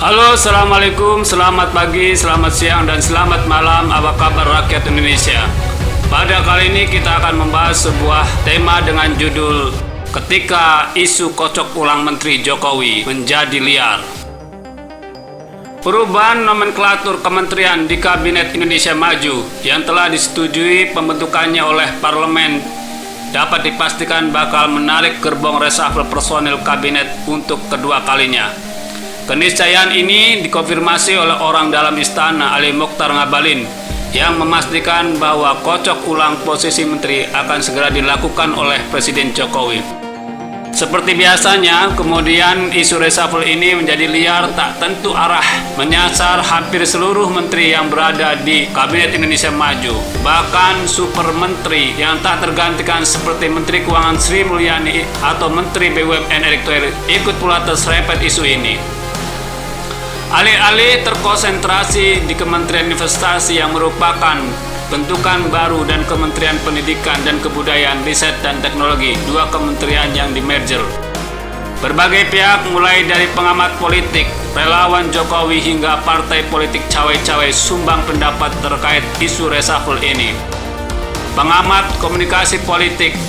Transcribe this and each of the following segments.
Halo, Assalamualaikum, selamat pagi, selamat siang, dan selamat malam. Apa kabar rakyat Indonesia? Pada kali ini kita akan membahas sebuah tema dengan judul Ketika Isu Kocok Ulang Menteri Jokowi Menjadi Liar. Perubahan nomenklatur kementerian di Kabinet Indonesia Maju yang telah disetujui pembentukannya oleh Parlemen dapat dipastikan bakal menarik gerbong reshuffle personil kabinet untuk kedua kalinya. Keniscayaan ini dikonfirmasi oleh orang dalam istana Ali Mokhtar Ngabalin yang memastikan bahwa kocok ulang posisi menteri akan segera dilakukan oleh Presiden Jokowi. Seperti biasanya, kemudian isu reshuffle ini menjadi liar tak tentu arah, menyasar hampir seluruh menteri yang berada di Kabinet Indonesia Maju. Bahkan super menteri yang tak tergantikan seperti Menteri Keuangan Sri Mulyani atau Menteri BUMN Erick Thohir ikut pula terseret isu ini. Alih-alih terkonsentrasi di Kementerian Investasi yang merupakan bentukan baru dan Kementerian Pendidikan dan Kebudayaan, Riset dan Teknologi, dua kementerian yang di-merger. Berbagai pihak mulai dari pengamat politik, relawan Jokowi hingga partai politik cawe-cawe sumbang pendapat terkait isu reshuffle ini. Pengamat komunikasi politik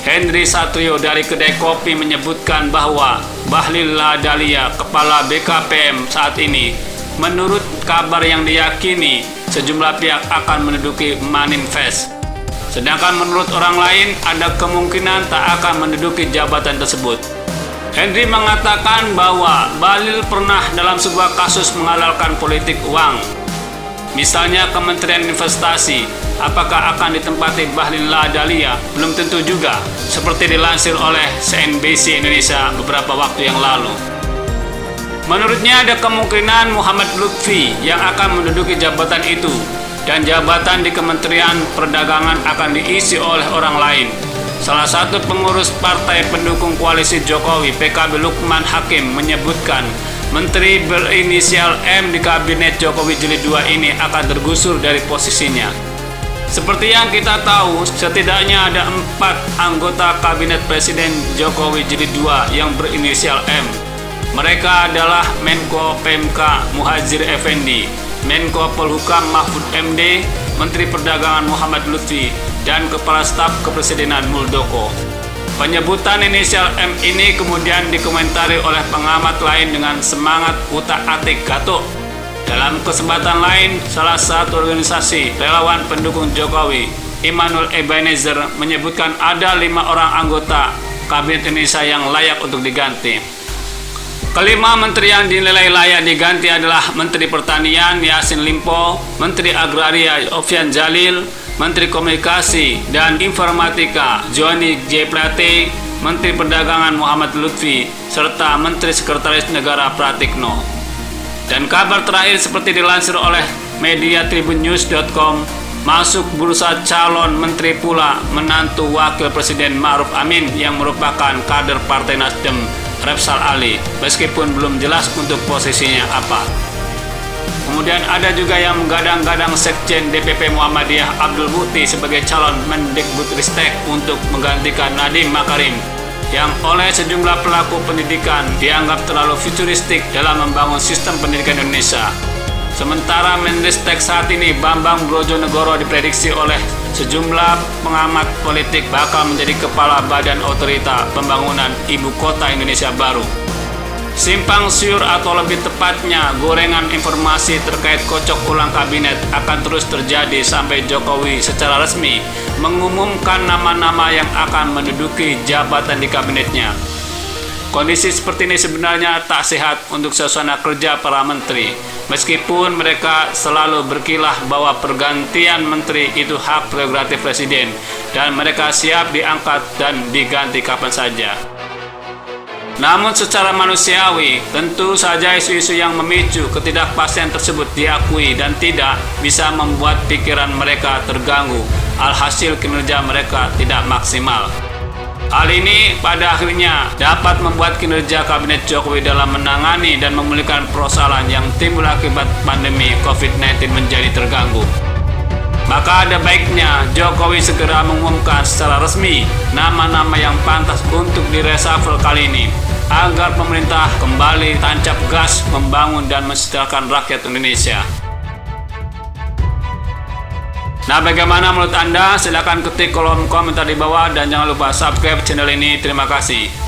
Henry Satrio dari kedai kopi menyebutkan bahwa Bahlil Lahadalia, Kepala BKPM saat ini, menurut kabar yang diyakini, sejumlah pihak akan menduduki manifest. Sedangkan menurut orang lain, ada kemungkinan tak akan menduduki jabatan tersebut. Henry mengatakan bahwa Bahlil pernah dalam sebuah kasus menghalalkan politik uang. Misalnya Kementerian Investasi, apakah akan ditempati Bahlil Lahadalia? Belum tentu juga, seperti dilansir oleh CNBC Indonesia beberapa waktu yang lalu. Menurutnya ada kemungkinan Muhammad Lutfi yang akan menduduki jabatan itu, dan jabatan di Kementerian Perdagangan akan diisi oleh orang lain. Salah satu pengurus partai pendukung koalisi Jokowi, PKB Lukman Hakim, menyebutkan menteri berinisial M di Kabinet Jokowi Jilid 2 ini akan tergusur dari posisinya. Seperti yang kita tahu, setidaknya ada 4 anggota Kabinet Presiden Jokowi Jilid 2 yang berinisial M. Mereka adalah Menko PMK Muhadjir Effendi, Menko Polhukam Mahfud MD, Menteri Perdagangan Muhammad Lutfi, dan Kepala Staf Kepresidenan Muldoko. Penyebutan inisial M ini kemudian dikomentari oleh pengamat lain dengan semangat utak-atik gatuk. Dalam kesempatan lain, salah satu organisasi relawan pendukung Jokowi, Immanuel Ebenezer, menyebutkan ada 5 orang anggota Kabinet Indonesia yang layak untuk diganti. Kelima menteri yang dinilai layak diganti adalah Menteri Pertanian Yassin Limpo, Menteri Agraria Sofyan Djalil, Menteri Komunikasi dan Informatika Johnny G. Plate, Menteri Perdagangan Muhammad Lutfi, serta Menteri Sekretaris Negara Pratikno. Dan kabar terakhir seperti dilansir oleh media tribunnews.com, masuk bursa calon menteri pula menantu Wakil Presiden Ma'ruf Amin yang merupakan kader Partai Nasdem, Repsal Ali, meskipun belum jelas untuk posisinya apa. Kemudian ada juga yang menggadang-gadang Sekjen DPP Muhammadiyah Abdul Muti sebagai calon Mendikbudristek untuk menggantikan Nadiem Makarim yang oleh sejumlah pelaku pendidikan dianggap terlalu futuristik dalam membangun sistem pendidikan Indonesia. Sementara Mendristek saat ini Bambang Brojonegoro diprediksi oleh sejumlah pengamat politik bakal menjadi kepala Badan Otorita Pembangunan Ibu Kota Indonesia baru. Simpang siur atau lebih tepatnya gorengan informasi terkait kocok ulang kabinet akan terus terjadi sampai Jokowi secara resmi mengumumkan nama-nama yang akan menduduki jabatan di kabinetnya. Kondisi seperti ini sebenarnya tak sehat untuk suasana kerja para menteri, meskipun mereka selalu berkilah bahwa pergantian menteri itu hak prerogatif presiden dan mereka siap diangkat dan diganti kapan saja. Namun secara manusiawi, tentu saja isu-isu yang memicu ketidakpastian tersebut diakui dan tidak bisa membuat pikiran mereka terganggu, alhasil kinerja mereka tidak maksimal. Hal ini pada akhirnya dapat membuat kinerja Kabinet Jokowi dalam menangani dan memulihkan persoalan yang timbul akibat pandemi COVID-19 menjadi terganggu. Maka ada baiknya Jokowi segera mengumumkan secara resmi nama-nama yang pantas untuk direshuffle kali ini, agar pemerintah kembali tancap gas membangun dan mensejahterakan rakyat Indonesia. Nah, bagaimana menurut Anda? Silahkan ketik kolom komentar di bawah dan jangan lupa subscribe channel ini. Terima kasih.